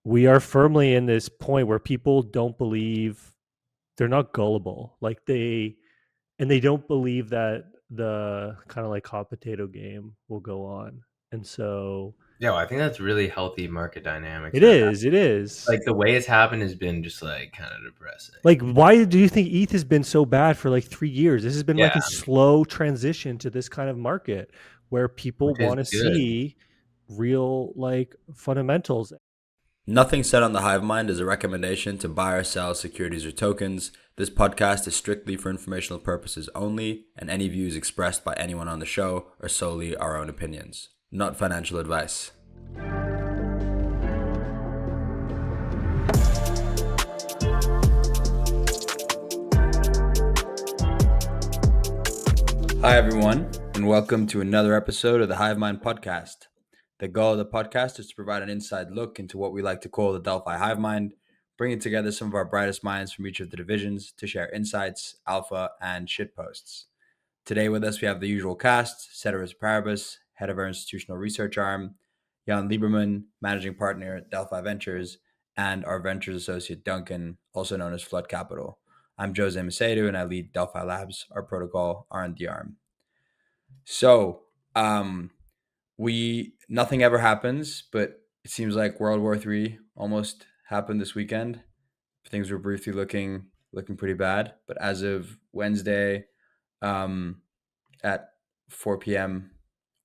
we are firmly in this point where people don't believe, they're not gullible. Like they don't believe that the kind of like hot potato game will go on. And so Yeah, well, I think that's really healthy market dynamics. it That is, it is. like the way it's happened has been just like kind of depressing. Like, why do you think ETH has been so bad for like 3 years? This has been like a Yeah, slow transition to this kind of market where people which is want to good. see real like fundamentals. Nothing said on the Hivemind is a recommendation to buy or sell securities or tokens. This podcast is strictly for informational purposes only, and any views expressed by anyone on the show are solely our own opinions, not financial advice. Hi, everyone, and welcome to another episode of the Hivemind podcast. The goal of the podcast is to provide an inside look into what we like to call the Delphi Hivemind, bringing together some of our brightest minds from each of the divisions to share insights, alpha, and shitposts. Today with us, we have the usual cast: Ceteris Paribus, head of our institutional research arm; Jan Lieberman, managing partner at Delphi Ventures; and our ventures associate Duncan, also known as Flood Capital. I'm Jose Macedo, and I lead Delphi Labs, our protocol R&D arm. So, nothing ever happens, but it seems like World War III almost happened this weekend. Things were briefly looking pretty bad, but as of Wednesday, at 4 p.m.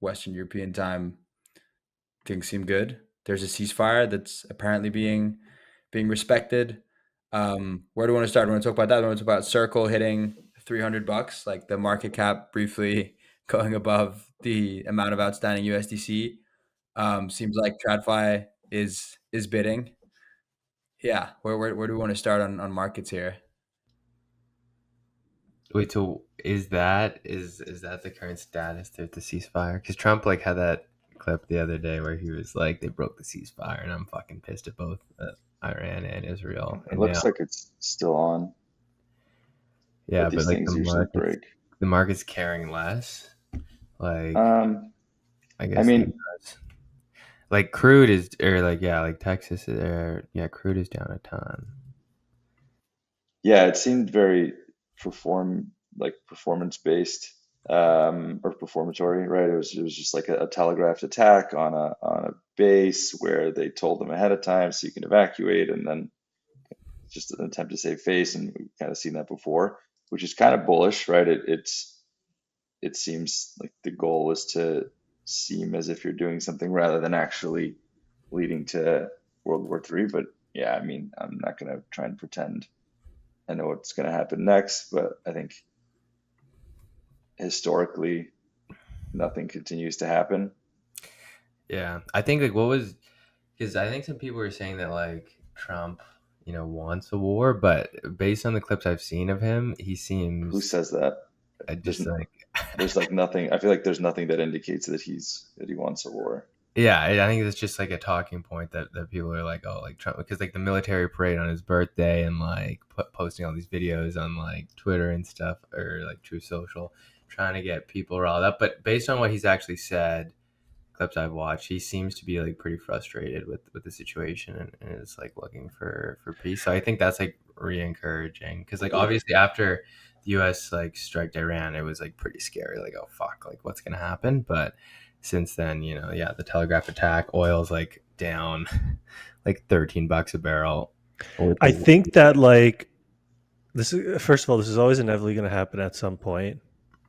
Western European time, things seem good. There's a ceasefire that's apparently being respected. Where do we want to start? Do we want to talk about that? Do we want to talk about Circle hitting $300, like the market cap briefly going above the amount of outstanding USDC? Seems like TradFi is bidding. Yeah, where do we want to start on markets here? Wait, so is that the current status to the ceasefire? Because Trump like had that clip the other day where he was like, "They broke the ceasefire," and I'm fucking pissed at both Iran and Israel. It And now, looks like it's still on, yeah, but but these like things usually break. the market's caring less. Like, Um, I I guess mean, like crude is, or like, yeah, like Texas is there. Yeah, crude is down a ton. yeah, it seemed very performance based, or performatory, right? It was just like a telegraphed attack on a base where they told them ahead of time so you can evacuate, and then just an attempt to save face, and we've kind of seen that before, which is kind of bullish, right? It seems like the goal is to seem as if you're doing something rather than actually leading to World War III. But yeah, I mean, I'm not going to try and pretend I know what's going to happen next, but I think historically nothing continues to happen. Yeah, I think like what was, because I think some people were saying that like Trump, wants a war, but based on the clips I've seen of him, he Who seems says that? There's just like, there's like nothing. I feel like there's nothing that indicates that he wants a war. yeah, I think it's just like a talking point that people are like, oh, like Trump, because like the military parade on his birthday and like posting all these videos on like Twitter and stuff, or like True Social, trying to get people riled up. But based on what he's actually said, clips I've watched, he seems to be like pretty frustrated with the situation, and is like looking for peace. So I think that's like re-encouraging, because like obviously after the US like striked Iran, it was like pretty scary, like, oh fuck, like what's gonna happen. But since then, yeah, the telegraph attack, oil's like down like $13 a barrel. I think that like this is, first of all, this is always inevitably going to happen at some point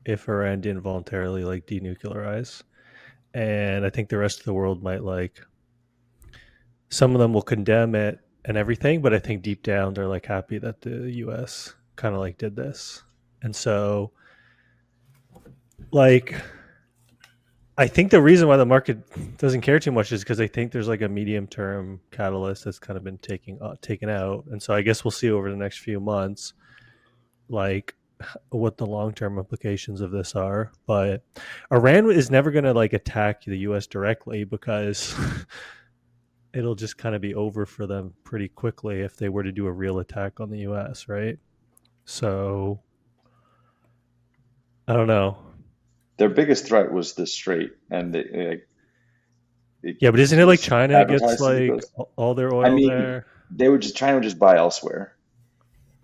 if Iran didn't voluntarily like denuclearize. And I think the rest of the world might like, some of them will condemn it and everything, but I think deep down they're like happy that the US kind of like did this. And so like I think the reason why the market doesn't care too much is because I think there's like a medium term catalyst that's kind of been taken out. And so I guess we'll see over the next few months like what the long term implications of this are. But Iran is never going to like attack the US directly because it'll just kind of be over for them pretty quickly if they were to do a real attack on the US, right? So I don't know. Their biggest threat was the Strait, and Yeah, but isn't it like was China gets advertised to be like closed. all their I oil mean, there? China would just buy elsewhere.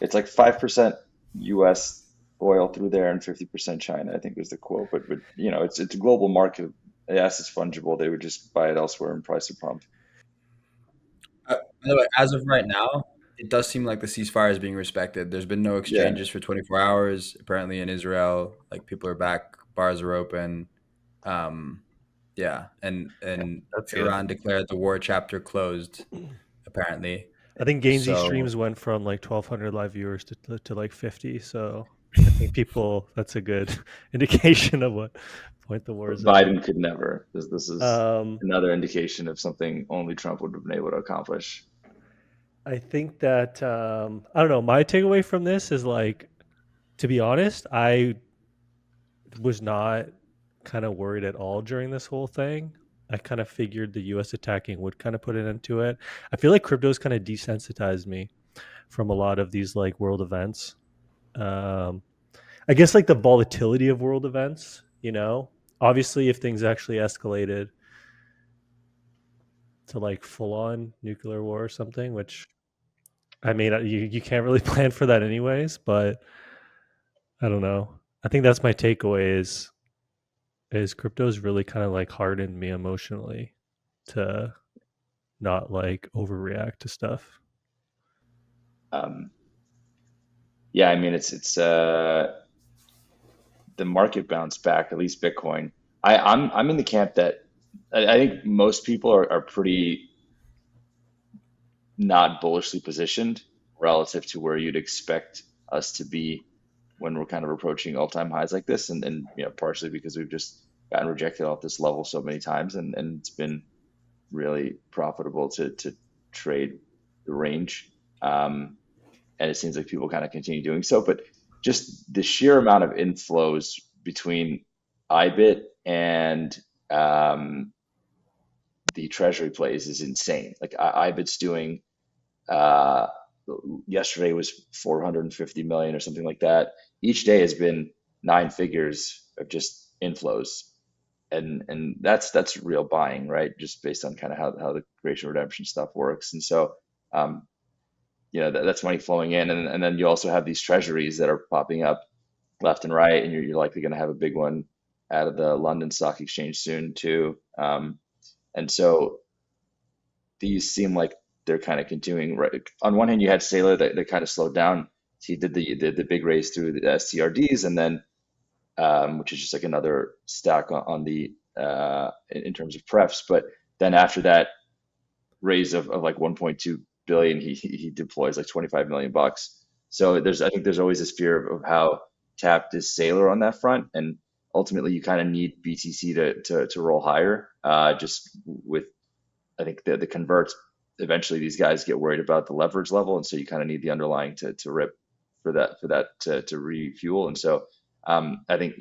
It's like 5% U.S. oil through there and 50% China, I think was the quote. But it's a global market. Yes, it's fungible. They would just buy it elsewhere and price it prompt. By the way, as of right now, it does seem like the ceasefire is being respected. There's been no Yeah. exchanges for 24 hours. Apparently, in Israel, like people are back, bars are open. Yeah, and That's good. Iran declared the war chapter closed. Apparently, I think Gainsey so streams went from like 1,200 live viewers to like 50. So I think that's a good indication of what point the war is at. Biden could never. This is Um, another indication of something only Trump would have been able to accomplish. I think that I don't know. My takeaway from this is like, to be honest, I was not kind of worried at all during this whole thing. I kind of figured the U.S. attacking would kind of put an end to it. I feel like crypto's kind of desensitized me from a lot of these like world events. Um, I guess like the volatility of world events. Obviously, if things actually escalated to like full on nuclear war or something, which I mean, you can't really plan for that anyways, but I don't know. I think that's my takeaway is crypto's really kind of like hardened me emotionally to not like overreact to stuff. Yeah, I mean it's the market bounced back, at least Bitcoin. I'm in the camp that I think most people are pretty not bullishly positioned relative to where you'd expect us to be when we're kind of approaching all-time highs like this, and partially because we've just gotten rejected off this level so many times, and it's been really profitable to trade the range. And it seems like people kind of continue doing so. But just the sheer amount of inflows between IBIT and the Treasury plays is insane. Like IBIT's doing, uh, yesterday was 450 million or something like that. Each day has been 9 figures of just inflows. And that's real buying, right? Just based on kind of how the creation redemption stuff works. And so, that's money flowing in, and then you also have these treasuries that are popping up left and right, and you're likely going to have a big one out of the London Stock Exchange soon too. And so these seem like they're kind of continuing. Right. On one hand, you had Saylor that kind of slowed down. He did the big raise through the STRDs, and then which is just like another stack on the in terms of prefs. But then after that raise of like 1.2 billion, he deploys like 25 million bucks. So I think there's always this fear of how tapped is Saylor on that front, and ultimately you kind of need BTC to roll higher. Just with, I think the converts, eventually these guys get worried about the leverage level, and so you kind of need the underlying to rip for that to refuel. And so I think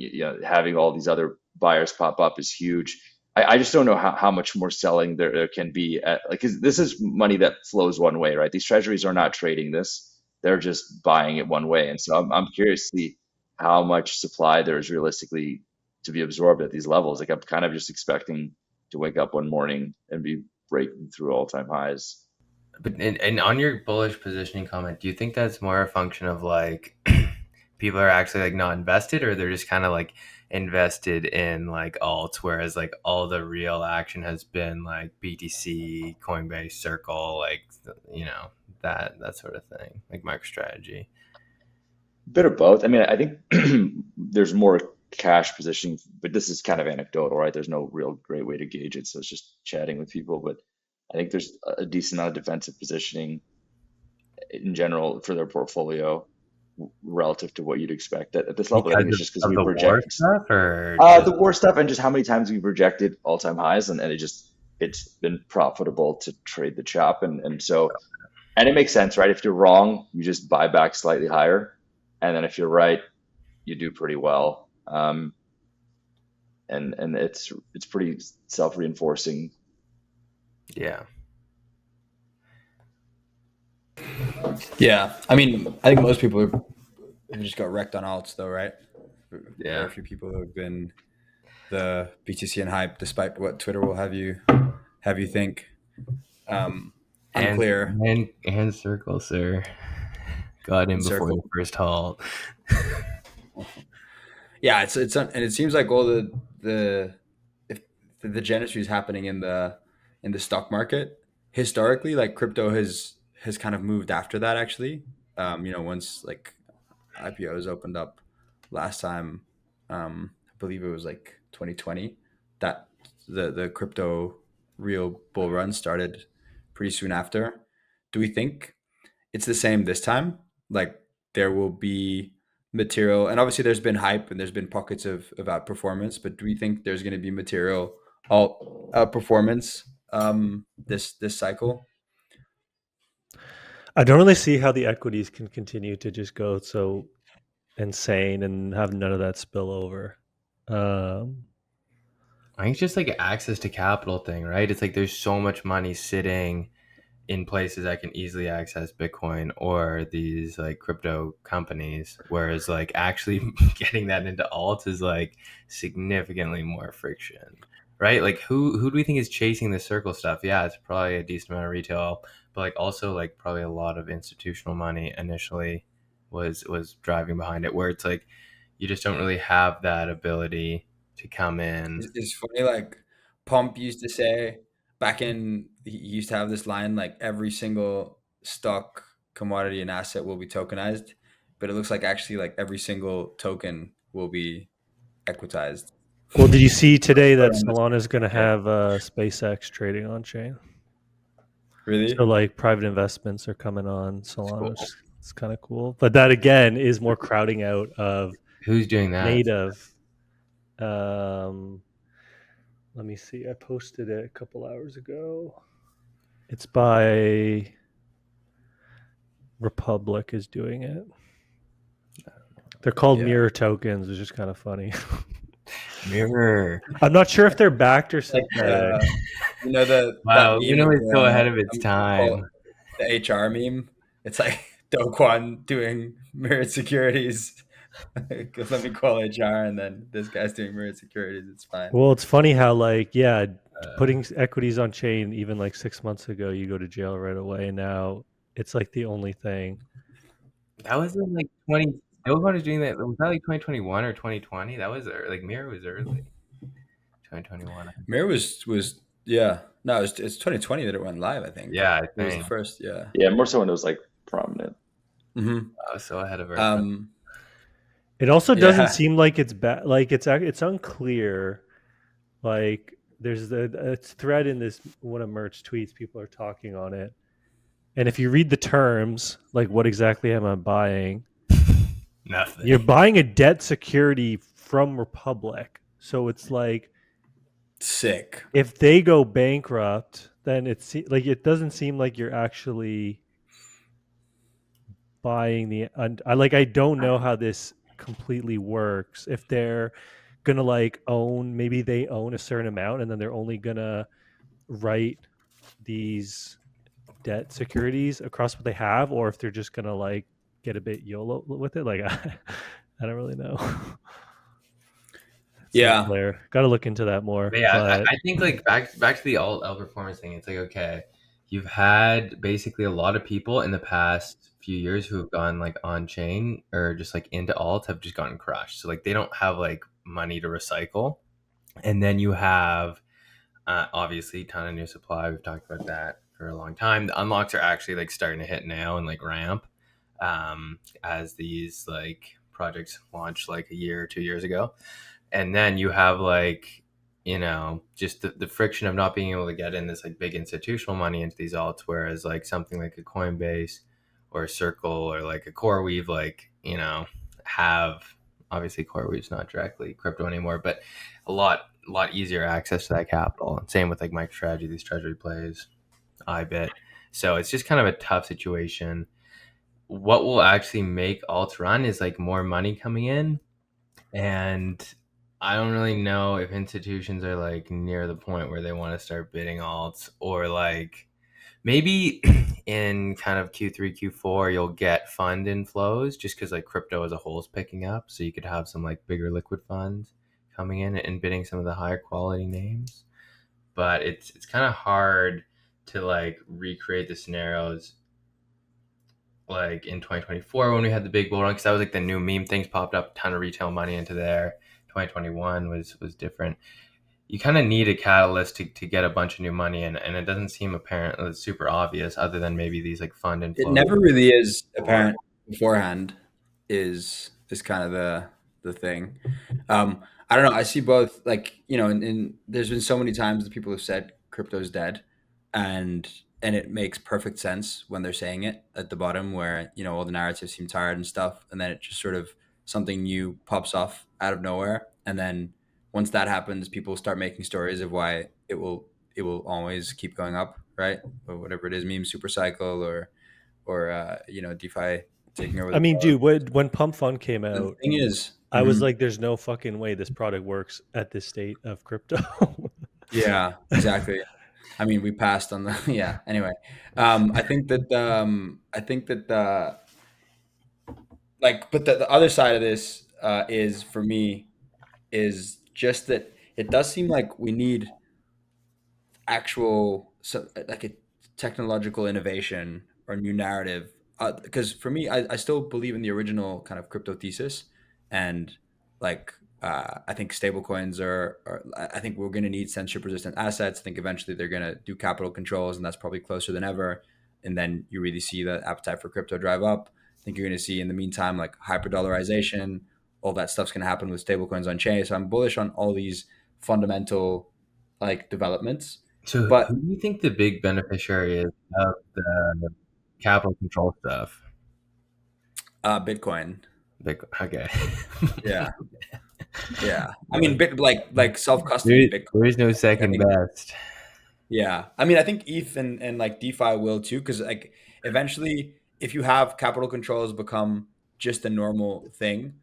having all these other buyers pop up is huge. I just don't know how much more selling there can be because this is money that flows one way, right? These treasuries are not trading this; they're just buying it one way. And so I'm curious to see how much supply there is realistically to be absorbed at these levels. Like I'm kind of just expecting to wake up one morning and be breaking through all-time highs. But and on your bullish positioning comment, do you think that's more a function of like people are actually like not invested, or they're just kind of like invested in like alts, whereas like all the real action has been like BTC, Coinbase, Circle, like that sort of thing, like MicroStrategy? Bit of both. I mean, I think there's more cash positioning, but this is kind of anecdotal, right? There's no real great way to gauge it, so it's just chatting with people. But I think there's a decent amount of defensive positioning in general for their portfolio relative to what you'd expect at this level. I think it's just because of we the war project stuff, or the war stuff, and just how many times we've rejected all-time highs, and it's been profitable to trade the chop, and so it makes sense, right? If you're wrong, you just buy back slightly higher, and then if you're right, you do pretty well. And it's pretty self-reinforcing. Yeah. I mean, I think most people have just got wrecked on alts, though, right? Yeah. Very few people who have been the BTC and hype, despite what Twitter will have you have you think? And Unclear. and circle, sir. Got in before Circle. the first halt. Yeah, and it seems like all the if the genesis is happening in the stock market historically. Like crypto has kind of moved after that actually. Once like IPOs opened up last time, I believe it was like 2020, that the crypto real bull run started pretty soon after. Do we think it's the same this time? Like there will be material, and obviously there's been hype and there's been pockets of outperformance, but do we think there's going to be material outperformance this cycle? I don't really see how the equities can continue to just go so insane and have none of that spill over. I think it's just like an access to capital thing, right? It's like there's so much money sitting in places that can easily access Bitcoin or these like crypto companies, whereas like actually getting that into alts is like significantly more friction, right? Like who do we think is chasing the circle stuff? Yeah, it's probably a decent amount of retail, but like also like probably a lot of institutional money initially was driving behind it, where it's like you just don't really have that ability to come in. It's funny, like Pump used to say back in, he used to have this line like every single stock, commodity, and asset will be tokenized, but it looks like actually like every single token will be equitized. Well, did you see today that Around this- Solana is going to yeah. have SpaceX trading on chain? So Really? like private investments are coming on Solana, Cool. which is it's kind of cool. But that again is more crowding out of Who's doing that? native. Let me see. I posted it a couple hours ago. It's by Republic is doing it. They're called Yeah. mirror tokens, which is kind of funny. Mirror. I'm not sure if they're backed or Like, synthetic. that Wow, meme know of it's so ahead of its I'm gonna call time. it the HR meme. It's like Do Kwon doing mirrored securities. Let me call HR, and then this guy's doing mirrored securities. It's fine. Well, it's funny how like putting Uh, equities on chain even like 6 months ago you go to jail right away, and now it's like the only thing. that was in like 20. Nobody was doing that. Was that like 2021 or 2020? That was like Mirror was early. 2021. Mirror was yeah. No, it's 2020 that it went live. I think Yeah, I it was the think first. Yeah. Yeah, more so when it was like prominent. Mm-hmm. I was so ahead of our time. It also doesn't Yeah. seem like it's bad. Like it's unclear. Like there's a thread in this one of Mert's tweets. People are talking on it, and if you read the terms, like what exactly am I buying? Nothing. You're buying a debt security from Republic, so it's like Sick. if they go bankrupt, then like it doesn't seem like you're actually buying I don't know how this completely works. If they're gonna like maybe they own a certain amount and then they're only gonna write these debt securities across what they have, or if they're just gonna like get a bit YOLO with it. Like I don't really know. It's Yeah. unclear. Got to look into that more. But yeah, But I think like back to the alt performance thing. It's like, okay, you've had basically a lot of people in the past few years who have gone like on chain or just like into alt have just gotten crushed. So like they don't have like money to recycle, and then you have obviously a ton of new supply. We've talked about that for a long time. The unlocks are actually like starting to hit now and like ramp as these like projects launched like a year or 2 years ago. And then you have like, just the friction of not being able to get in this like big institutional money into these alts, whereas like something like a Coinbase or a Circle or like a CoreWeave, like, have obviously CoreWeave's not directly crypto anymore, but a lot easier access to that capital. And same with like MicroStrategy, these Treasury plays, iBit. So it's just kind of a tough situation. What will actually make alts run is like more money coming in, and I don't really know if institutions are like near the point where they want to start bidding alts, or like maybe in kind of Q3, Q4, you'll get fund inflows just because like crypto as a whole is picking up. So you could have some like bigger liquid funds coming in and bidding some of the higher quality names. but it's kind of hard to like recreate the scenarios like in 2024 when we had the big bull run, because that was like the new meme things popped up, ton of retail money into there. 2021 was different. You kind of need a catalyst to get a bunch of new money in, and it doesn't seem apparent, super obvious, other than maybe these like fund It inflows. never really is apparent beforehand. Is kind of the thing. I don't know. I see both. Like, you know, and there's been so many times that people have said crypto's dead, and it makes perfect sense when they're saying it at the bottom, where, you know, all the narratives seem tired and stuff, and then it just sort of something new pops off out of nowhere, and then once that happens, people start making stories of why it will always keep going up, right? Or whatever it is, meme super cycle, or you know, DeFi taking over I the mean, world. dude, when Pump Fund came The out, thing is, I was like, "There's no fucking way this product works at this state of crypto." yeah, exactly. I mean, we passed on the yeah. Anyway, I think that like, but the other side of this is for me is just that it does seem like we need actual, so like a technological innovation or new narrative, because for me, I still believe in the original kind of crypto thesis, and like I think stablecoins are I think we're going to need censorship resistant assets. I think eventually they're going to do capital controls, and that's probably closer than ever, and then you really see the appetite for crypto drive up. I think you're going to see in the meantime like hyper dollarization, all that stuff's going to happen with stablecoins on chain. So I'm bullish on all these fundamental like developments. So But who do you think the big beneficiary is of the capital control stuff? Bitcoin, Okay. yeah, yeah. I mean, like self there, custody Bitcoin. there is no I second think, best. yeah. I mean, I think ETH and like DeFi will too, because like eventually, if you have capital controls become just a normal thing,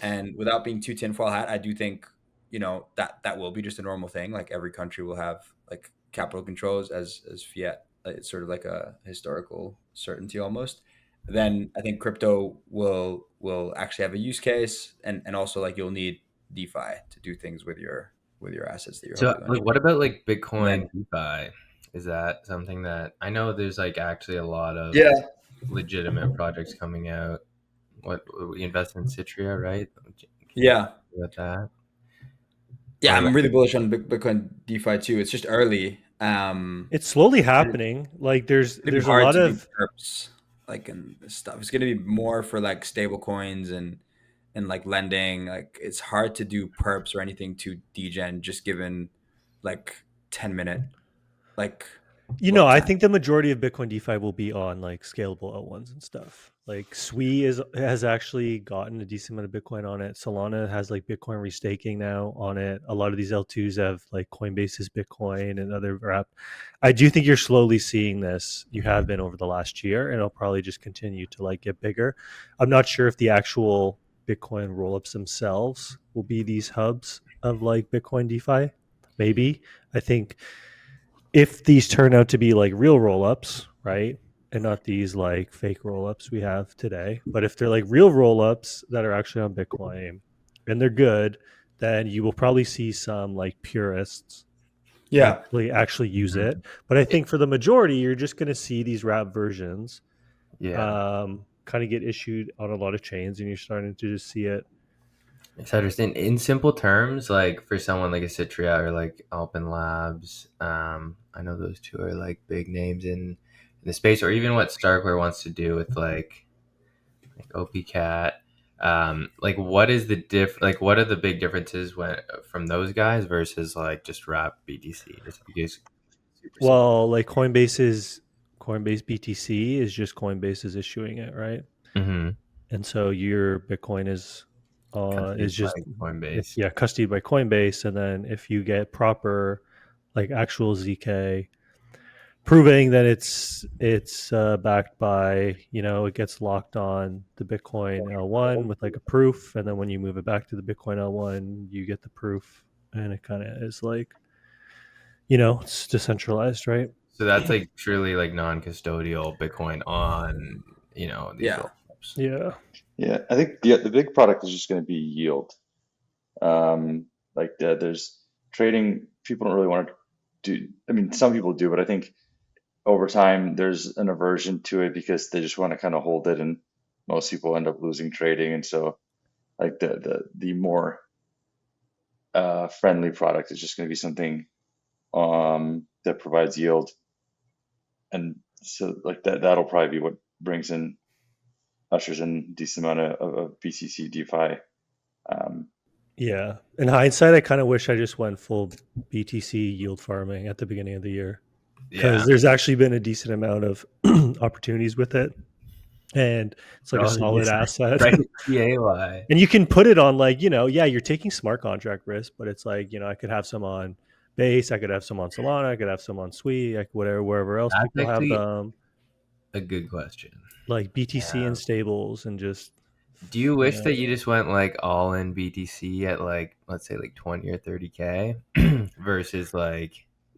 and without being too tinfoil hat, I do think, you know, that will be just a normal thing. Like every country will have like capital controls as fiat. It's sort of like a historical certainty almost. Then I think crypto will actually have a use case, and also like you'll need DeFi to do things with your assets that you're So holding on like, chain. what about like And Bitcoin then DeFi? Is that something that I know there's like actually a lot of yeah, legitimate projects coming out? What we invest in Citria, right? Can you yeah. talk about that? Yeah, Or I'm like, really bullish on Bitcoin DeFi too. It's just early. It's slowly It's happening. Like gonna be there's a hard lot to do of perps like and stuff. It's gonna be more for like stable coins and like lending. Like it's hard to do perps or anything to degen just given like 10-minute like you know, block I time. think the majority of Bitcoin DeFi will be on like scalable L1s and stuff. Like Sui has actually gotten a decent amount of Bitcoin on it. Solana has like Bitcoin restaking now on it. A lot of these L2s have like Coinbase's Bitcoin and other wrap. I do think you're slowly seeing this. You have been over the last year, and it'll probably just continue to like get bigger. I'm not sure if the actual Bitcoin rollups themselves will be these hubs of like Bitcoin DeFi. Maybe. I think if these turn out to be like real roll-ups, right, and not these like fake roll-ups we have today, but if they're like real roll-ups that are actually on Bitcoin and they're good, then you will probably see some like purists Yeah. actually use it. But I think for the majority, you're just going to see these wrap versions yeah. kind of get issued on a lot of chains, and you're starting to just see it. So in simple terms, like for someone like a Citria or like Alpin Labs, I know those two are like big names in the space, or even what Starkware wants to do with like OPCat. Like what is the like what are the big differences when from those guys versus like just Wrap BTC? Just because super simple. Well, like Coinbase BTC is just Coinbase is issuing it, right? Mm-hmm. And so your Bitcoin is Custody just by Coinbase. custody by Coinbase, and then if you get proper like actual ZK proving that it's backed by, it gets locked on the Bitcoin L1 with like a proof, and then when you move it back to the Bitcoin L1 you get the proof, and it kind of is like, it's decentralized, right? So that's like truly like non-custodial Bitcoin on these Yeah. rollups. Yeah. Yeah, I think the big product is just going to be yield. Like there's trading. People don't really want to do. I mean, some people do, but I think over time there's an aversion to it because they just want to kind of hold it, and most people end up losing trading. And so, like the more friendly product is just going to be something that provides yield, and so like that'll probably be what ushers in a decent amount of BTC DeFi. Yeah. In hindsight, I kind of wish I just went full BTC yield farming at the beginning of the year, because there's actually been a decent amount of opportunities with it, and it's like a solid asset. Right. PAY. And you can put it on like, yeah, you're taking smart contract risk, but it's like, I could have some on Base, I could have some on Solana, I could have some on Sui, like wherever else That's people have them. A good question. Like BTC and stables, and just. Do you wish that you just went like all in BTC at like, let's say like 20 or 30K versus like?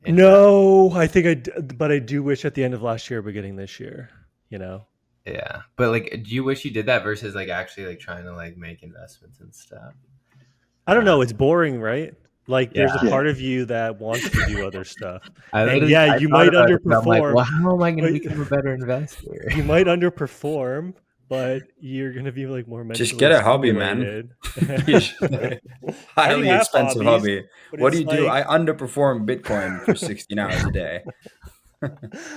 No, I think but I do wish at the end of last year, beginning this year, Yeah, but like, do you wish you did that versus like actually like trying to like make investments and stuff? I don't know. It's boring, right? Like there's a part of you that wants to do other stuff. And yeah, you might underperform. Like, well, how am I going to become a better investor? You might underperform, but you're going to be like more mentally just get a hobby, man. Highly expensive hobby. What do you do? I underperform Bitcoin for 16 hours a day.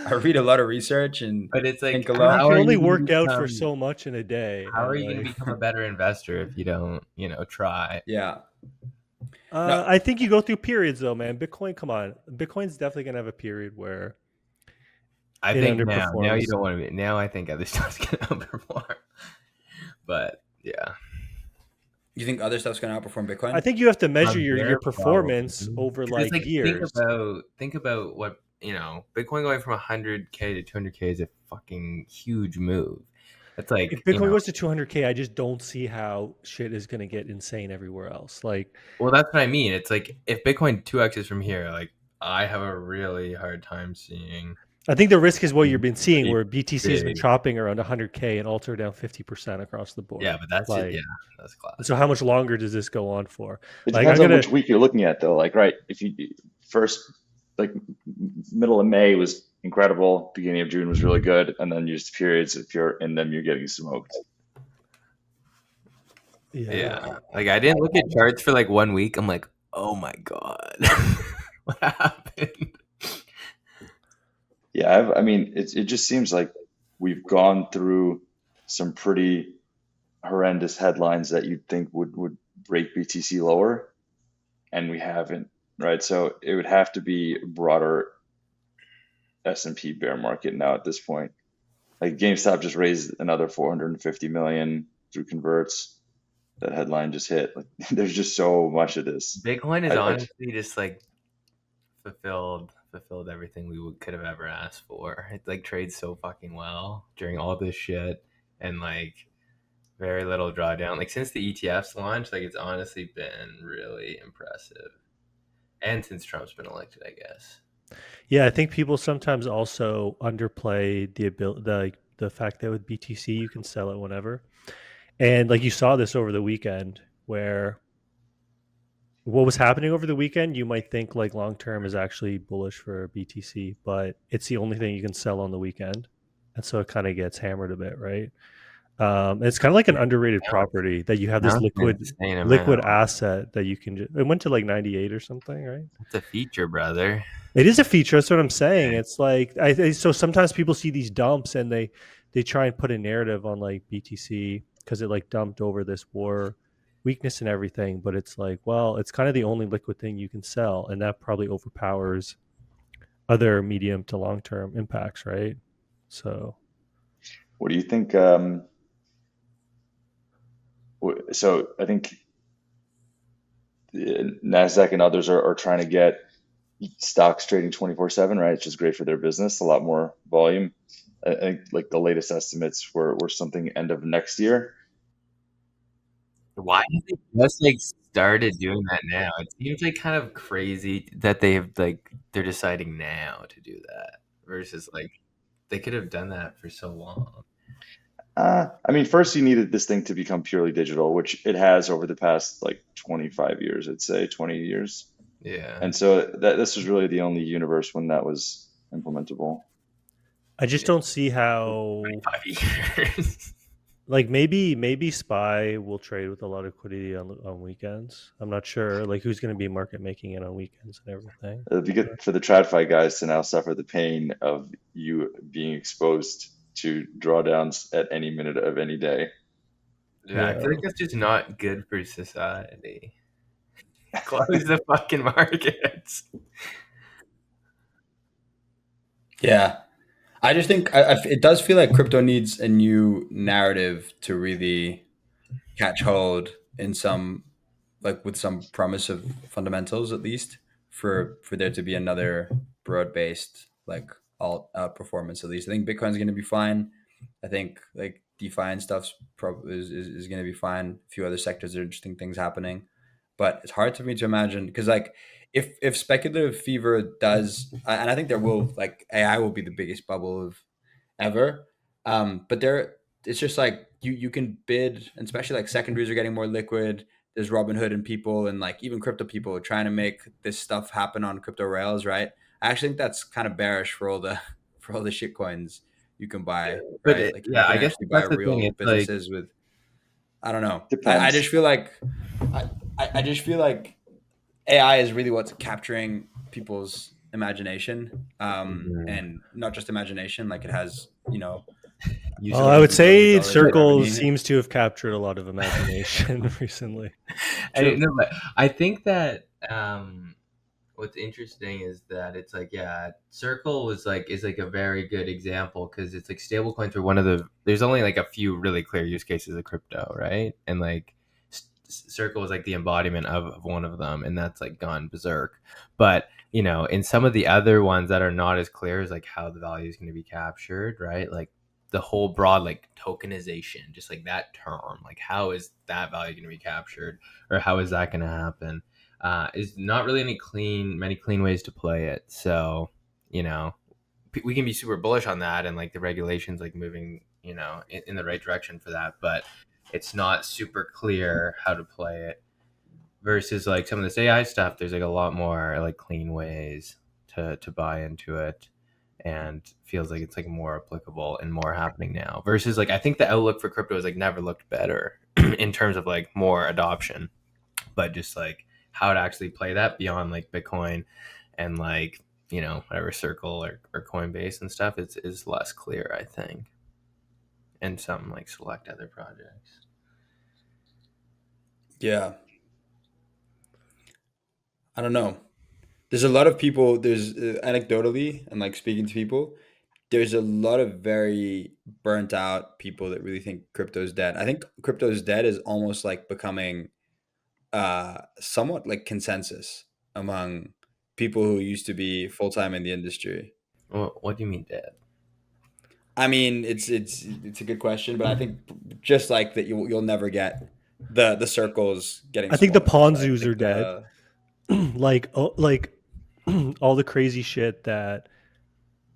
I read a lot of research, but it's like, think a lot. You can only work out for so much in a day. How are you going to become a better investor if you don't, try? Yeah. I think you go through periods though, man. Bitcoin, come on. Bitcoin's definitely going to have a period where I think now you don't want to be. Now I think other stuff's going to outperform. But yeah. You think other stuff's going to outperform Bitcoin? I think you have to measure your performance over like years. Think about what, Bitcoin going from 100K to 200K is a fucking huge move. That's like, if Bitcoin goes to 200K, I just don't see how shit is going to get insane everywhere else. Like, well, that's what I mean. It's like if Bitcoin 2x's from here, like I have a really hard time seeing. I think the risk is what you've been seeing, where BTC has been chopping around 100K and Alter down 50% across the board. Yeah, but that's like, that's classic. So how much longer does this go on for? It depends on which week you're looking at, though. Like, right, if you first, like middle of May was incredible, beginning of June was really good, and then just periods, if you're in them, you're getting smoked. Yeah. Like I didn't look at charts for like 1 week. I'm like, oh my God, what happened? Yeah, I mean, it just seems like we've gone through some pretty horrendous headlines that you'd think would break BTC lower, and we haven't, right? So it would have to be a broader S&P bear market now at this point. Like GameStop just raised another 450 million through converts. That headline just hit. Like, there's just so much of this. Bitcoin is honestly just like fulfilled everything we could have ever asked for. It like trades so fucking well during all this shit, and like very little drawdown. Like since the ETFs launched, like it's honestly been really impressive. And since Trump's been elected, I guess. Yeah, I think people sometimes also underplay the ability, the fact that with BTC you can sell it whenever. And like you saw this over the weekend, where what was happening over the weekend, you might think like long term is actually bullish for BTC, but it's the only thing you can sell on the weekend, and so it kind of gets hammered a bit, right? It's kind of like an underrated property that you have this liquid asset that you can. It went to like 98 or something, right? It's a feature, brother. It is a feature. That's what I'm saying. It's like so sometimes people see these dumps and they try and put a narrative on like BTC because it like dumped over this war weakness and everything, but it's like, well, it's kind of the only liquid thing you can sell, and that probably overpowers other medium to long term impacts, right? So what do you think? So I think NASDAQ and others are trying to get stocks trading 24/7, right? It's just great for their business, a lot more volume. I think like the latest estimates were something end of next year. Why have they just like started doing that now? It seems like kind of crazy that they're deciding now to do that versus like they could have done that for so long. I mean, first you needed this thing to become purely digital, which it has over the past like 25 years, I'd say 20 years. Yeah. And so this was really the only universe when that was implementable. I just don't see how 5 years. like maybe SPY will trade with a lot of liquidity on weekends. I'm not sure like who's going to be market making it on weekends and everything. It'd be good for the TradFi guys to now suffer the pain of you being exposed to drawdowns at any minute of any day. Yeah, I feel like that's just not good for society. Close the fucking markets. Yeah. I just think it does feel like crypto needs a new narrative to really catch hold in some, like with some promise of fundamentals at least, for there to be another broad based like alt outperformance at least. I think Bitcoin's going to be fine. I think like DeFi and stuff's probably is going to be fine. A few other sectors are interesting things happening, but it's hard for me to imagine because like if speculative fever does, and I think there will, like AI will be the biggest bubble of ever. But there, it's just like you can bid, and especially like secondaries are getting more liquid. There's Robinhood and people, and like even crypto people trying to make this stuff happen on crypto rails, right? I actually think that's kind of bearish for all the for all the shit coins you can buy, But right? Like you yeah, can I guess actually buy that's the thing. real It's like, businesses with. I don't know. I Depends. just feel like I just feel like AI is really what's capturing people's imagination, and not just imagination. Like it has, Well, I would billions and billions of say dollars Circle accompanying it. seems to have captured a lot of imagination recently. no, but I think that what's interesting is that it's like, yeah, Circle is like a very good example because it's like stablecoins are one of there's only like a few really clear use cases of crypto, right? And like Circle is like the embodiment of one of them, and that's like gone berserk. But in some of the other ones that are not as clear as like how the value is going to be captured, right? Like the whole broad like tokenization, just like that term, like how is that value going to be captured, or how is that going to happen? Is not really many clean ways to play it. So, we can be super bullish on that, and like the regulations like moving, in the right direction for that, but it's not super clear how to play it. Versus like some of this AI stuff, there's like a lot more like clean ways to buy into it, and feels like it's like more applicable and more happening now. Versus like I think the outlook for crypto has like never looked better in terms of like more adoption, but just like how to actually play that beyond like Bitcoin and like whatever Circle or Coinbase and stuff is less clear, I think, and some like select other projects. Yeah. I don't know. There's a lot of people, there's anecdotally, and like speaking to people, there's a lot of very burnt out people that really think crypto's dead. I think crypto's dead is almost like becoming somewhat like consensus among people who used to be full time in the industry. Well, what do you mean dead? I mean, it's a good question, but I think just like that, you'll never get the circles getting I think the smaller, right? Ponzus are Like dead. like all the crazy shit that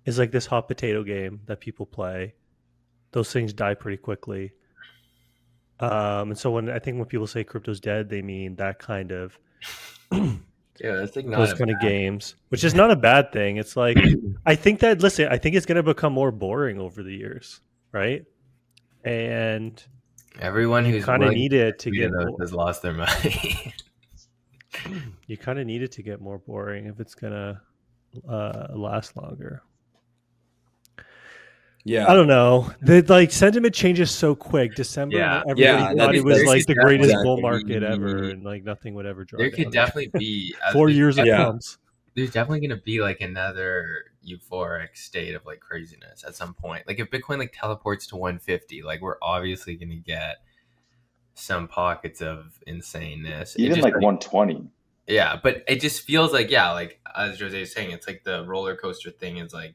is like this hot potato game that people play. Those things die pretty quickly. And so when people say crypto's dead, they mean that kind of Yeah, that's like not those kind of games, which is not a bad thing. It's like I think it's going to become more boring over the years, right? And everyone you who's kind of willing need it to to get those has lost their money. you kind of need it to get more boring if it's going to last longer. Yeah, I don't know. The like sentiment changes so quick. December, Yeah. everybody thought it was like the greatest bull exactly. market ever, and like nothing would ever draw There down. could definitely be 4 years of Yeah. pumps. there's definitely going to be like another euphoric state of like craziness at some point. Like if Bitcoin like teleports to 150, like we're obviously going to get some pockets of insaneness. Even just, like 120. yeah, but it just feels like, yeah, like as Jose is saying, it's like the roller coaster thing is like,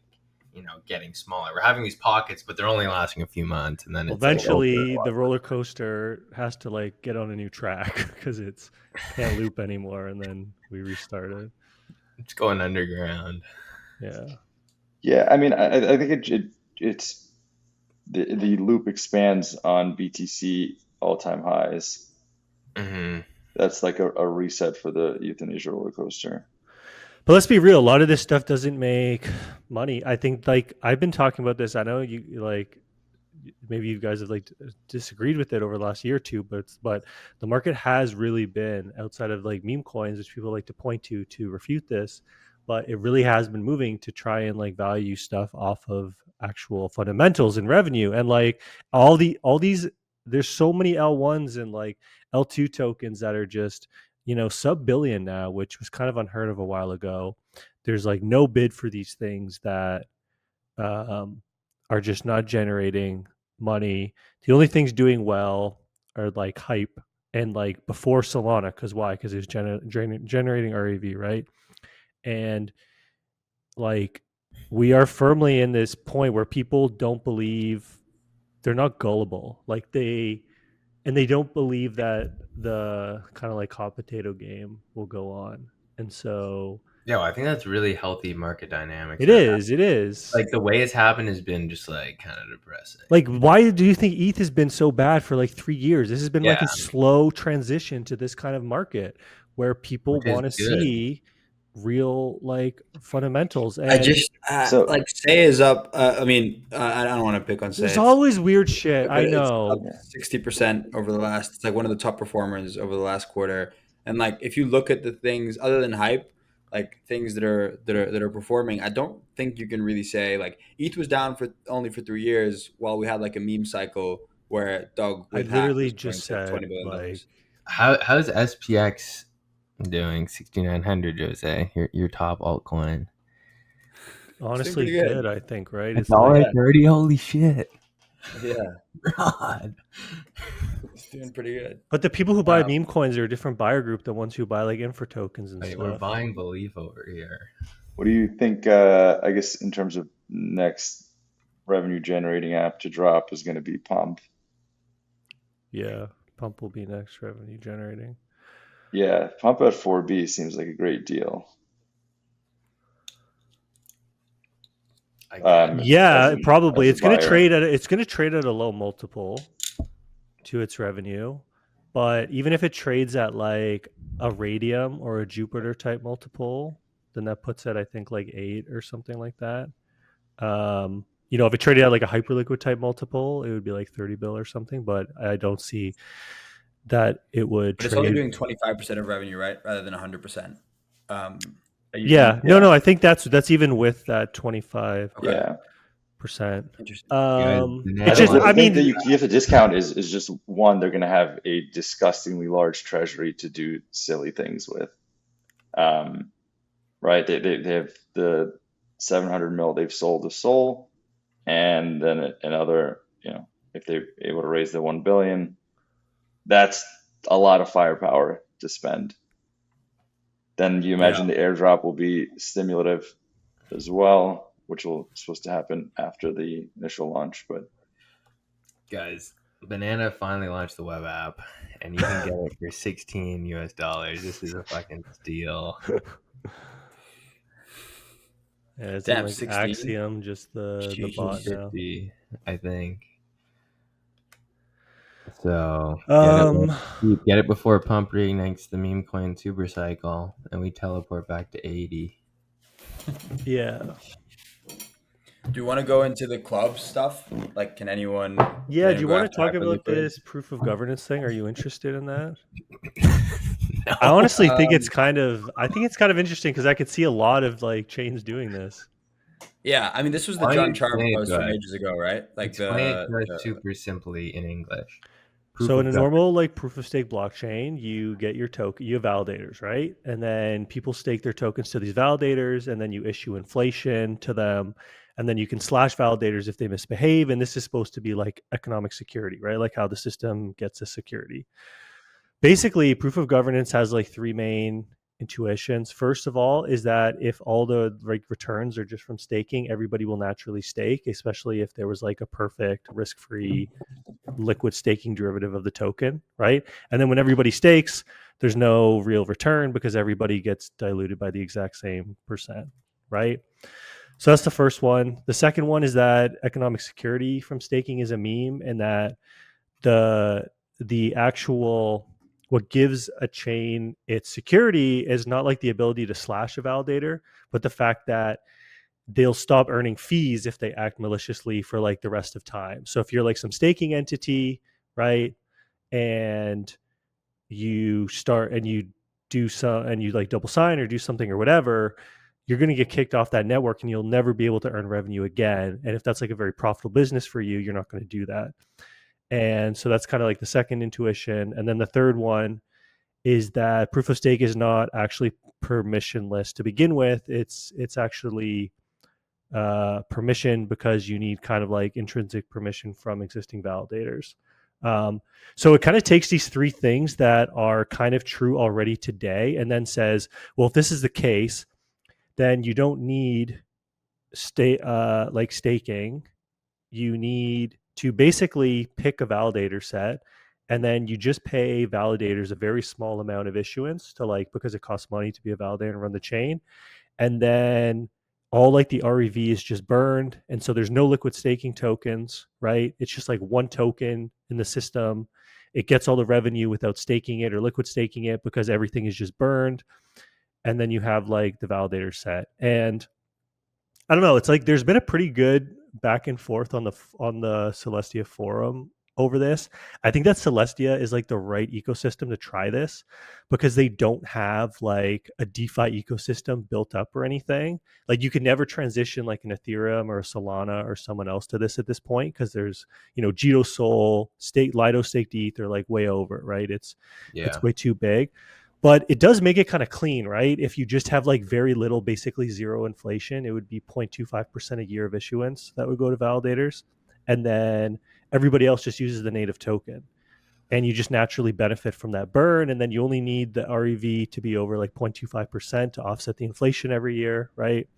getting smaller. We're having these pockets, but they're only lasting a few months, and then Eventually, the roller coaster has to like get on a new track because it's can't loop anymore, and then we restart it. it's going underground. Yeah. Yeah, I mean, I think it's the loop expands on BTC all-time highs. Mm-hmm. that's like a reset for the euthanasia roller coaster. But let's be real, a lot of this stuff doesn't make money. I think, like, I've been talking about this. I know you like, maybe you guys have like disagreed with it over the last year or two, but the market has really been, outside of like meme coins, which people like to point to refute this, but it really has been moving to try and like value stuff off of actual fundamentals and revenue. And like all these, there's so many L1s and like L2 tokens that are just, sub billion now, which was kind of unheard of a while ago. There's like no bid for these things that are just not generating money. The only things doing well are like hype and like before Solana. Because why? Because it's generating RAV, right? And like we are firmly in this point where people don't believe, they're not gullible. Like they don't believe that the kind of like hot potato game will go on. And so Yeah, well, I think that's really healthy market dynamics. it is. Like the way it's happened has been just like kind of depressing. Like, why do you think ETH has been so bad for like 3 years? This has been like Yeah. a slow transition to this kind of market where people Which is want to good. see real like fundamentals. And I just So- like Say is up. I mean, I don't want to pick on Say. there's It's- always weird shit. but I it's know. up 60% over the last. It's like one of the top performers over the last quarter. And like, if you look at the things other than hype, like things that are performing, I don't think you can really say like ETH was down for only for 3 years while we had like a meme cycle where Doug I with literally hack was just going to said $20 billion. like, How's SPX doing? 6,900, Jose, your top altcoin. honestly pretty good. good, I think, right? It's It's like, $1.30. Holy shit! Yeah, God. it's doing pretty good. but the people who buy meme coins are a different buyer group than ones who buy like infra tokens and Hey, stuff. we're buying belief over here. What do you think, I guess, in terms of next revenue generating app to drop is going to be Pump? Yeah, Pump will be next revenue generating. Yeah, Pump at 4B seems like a great deal. Yeah, as probably. a It's going to buyer. trade at a low multiple to its revenue. But even if it trades at like a Radium or a Jupiter type multiple, then that puts it, I think, like 8 or something like that. If it traded at like a HyperLiquid type multiple, it would be like 30 bill or something. But I don't see that it would But it's only trade. doing 25% of revenue, right, rather than 100%. Yeah, no, I think that's even with that 25%. Okay. Yeah. Interesting. It's just, The I thing mean, that you have to discount is just one, they're going to have a disgustingly large treasury to do silly things with. Right? They have the 700 mil they've sold to Sol, and then another, if they're able to raise the 1 billion, that's a lot of firepower to spend. Then you imagine the airdrop will be stimulative as well, which will supposed to happen after the initial launch. But guys, Banana finally launched the web app, and you can get it for $16. This is a fucking steal. yeah, it's Damn, like 16? Axiom, just the bot now. 50, I think. So get it before Pump reignites the meme coin super cycle, and we teleport back to 80. Yeah. Do you want to go into the club stuff? Like, can anyone? Yeah, do you go want after to talk about HyperLiquid? this proof of governance thing? Are you interested in that? No. I honestly think it's kind of interesting because I could see a lot of like chains doing this. Yeah, I mean, this was the Why John explain Charles it post to from us? ages ago, right? Like Explain it to us super simply in English. So in a normal like proof of stake blockchain, you get your token, you have validators, right? And then people stake their tokens to these validators, and then you issue inflation to them, and then you can slash validators if they misbehave. And this is supposed to be like economic security, right? Like how the system gets a security. Basically, proof of governance has like 3 main intuitions. First of all, is that if all the like returns are just from staking, everybody will naturally stake, especially if there was like a perfect risk-free liquid staking derivative of the token, right? And then when everybody stakes, there's no real return because everybody gets diluted by the exact same percent, right? So that's the first one. The second one is that economic security from staking is a meme, and that the actual what gives a chain its security is not like the ability to slash a validator, but the fact that they'll stop earning fees if they act maliciously for like the rest of time. So if you're like some staking entity, right, and you start and you do some and you like double sign or do something or whatever, you're going to get kicked off that network and you'll never be able to earn revenue again. And if that's like a very profitable business for you, you're not going to do that. And so that's kind of like the second intuition. And then the third one is that proof of stake is not actually permissionless to begin with. It's actually permission because you need kind of like intrinsic permission from existing validators. So it kind of takes these three things that are kind of true already today and then says, well, if this is the case, then you don't need like staking. You need to basically pick a validator set, and then you just pay validators a very small amount of issuance to like, because it costs money to be a validator and run the chain. And then all like the REV is just burned. And so there's no liquid staking tokens, right? It's just like one token in the system. It gets all the revenue without staking it or liquid staking it because everything is just burned. And then you have like the validator set. And I don't know, it's like there's been a pretty good back and forth on the Celestia forum over this. I think that Celestia is like the right ecosystem to try this because they don't have like a DeFi ecosystem built up or anything. Like you could never transition like an Ethereum or a Solana or someone else to this at this point because there's, Jito Sol, Lido staked ETH, they're like way over, right? It's way too big. But it does make it kind of clean, right? If you just have like very little, basically zero inflation, it would be 0.25% a year of issuance that would go to validators. And then everybody else just uses the native token. And you just naturally benefit from that burn. And then you only need the REV to be over like 0.25% to offset the inflation every year, right?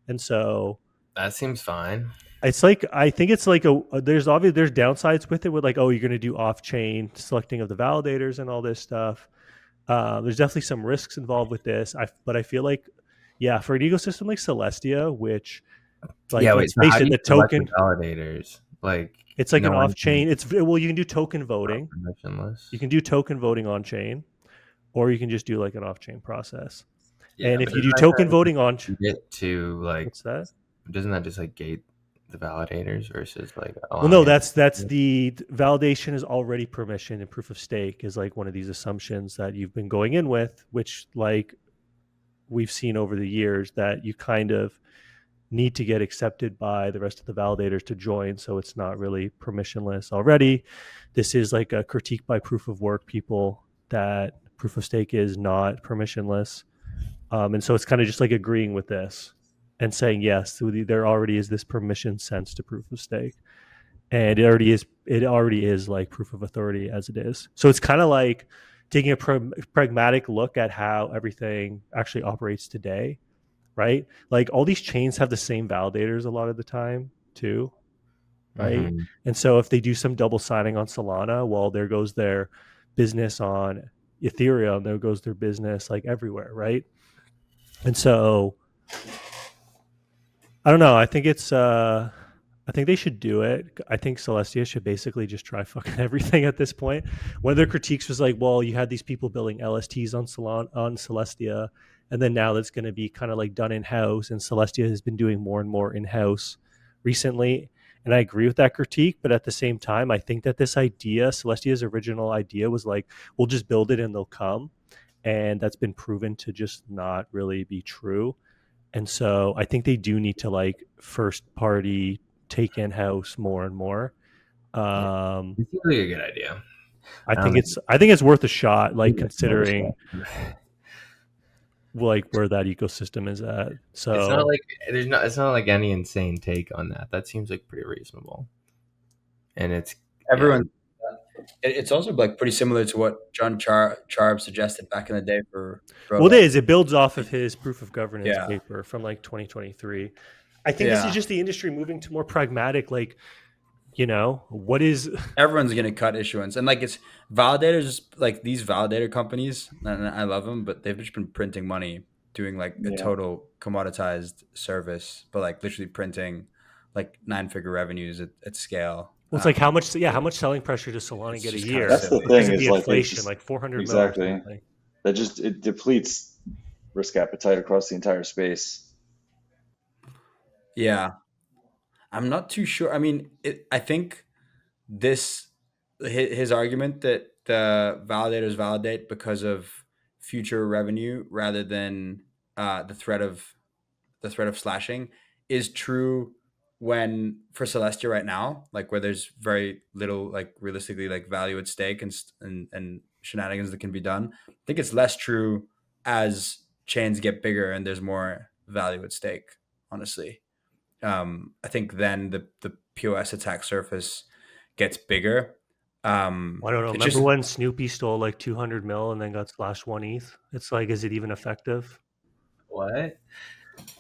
And so that seems fine. It's like, I think it's like there's downsides with it with like, oh, you're going to do off-chain selecting of the validators and all this stuff. There's definitely some risks involved with this. But I feel like, for an ecosystem like Celestia, which, like, let's face it, the token validators, like, it's like an off-chain. You can do token voting. You can do token voting on chain, or you can just do like an off-chain process. Yeah, and if you do token voting on, get to like, what's that? Doesn't that just like gate the validators versus like? Well, no, that's the validation is already permission, and proof of stake is like one of these assumptions that you've been going in with, which like we've seen over the years that you kind of need to get accepted by the rest of the validators to join. So it's not really permissionless already. This is like a critique by proof of work people that proof of stake is not permissionless. And so it's kind of just like agreeing with this and saying, yes, there already is this permission sense to proof of stake. And it already is like proof of authority as it is. So it's kind of like taking a pragmatic look at how everything actually operates today, right? Like all these chains have the same validators a lot of the time too, right? Mm-hmm. And so if they do some double signing on Solana, well, there goes their business on Ethereum, there goes their business like everywhere, right? And so I don't know. I think I think they should do it. I think Celestia should basically just try fucking everything at this point. One of their critiques was like, well, you had these people building LSTs on Celestia, and then now that's going to be kind of like done in-house, and Celestia has been doing more and more in-house recently. And I agree with that critique, but at the same time, I think that this idea, Celestia's original idea was like, we'll just build it and they'll come. And that's been proven to just not really be true. And so I think they do need to like first party take in-house more and more. It seems like a good idea. I think it's worth a shot, like considering like where that ecosystem is at. So it's not like any insane take on that. That seems like pretty reasonable. And it's everyone. Yeah. It's also like pretty similar to what John Charb suggested back in the day for. Well, it is. It builds off of his proof of governance paper from like 2023. I think this is just the industry moving to more pragmatic, like, what is... Everyone's going to cut issuance. And like it's validators, like these validator companies, and I love them, but they've just been printing money, doing like a total commoditized service, but like literally printing like 9-figure revenues at scale. Well, it's like how much selling pressure does Solana It's get a just kinda year? That's the silly. Because thing of the is like inflation, just like 400 mil or exactly something. that just it depletes risk appetite across the entire space. Yeah. I'm not too sure. I mean, I think this his argument that the validators validate because of future revenue rather than the threat of slashing is true when for Celestia right now, like where there's very little like realistically like value at stake and shenanigans that can be done. I think it's less true as chains get bigger and there's more value at stake, honestly. I think then the POS attack surface gets bigger. I don't know. It's Remember just when Snoopy stole like 200 mil and then got slashed 1 ETH? It's like, is it even effective? What?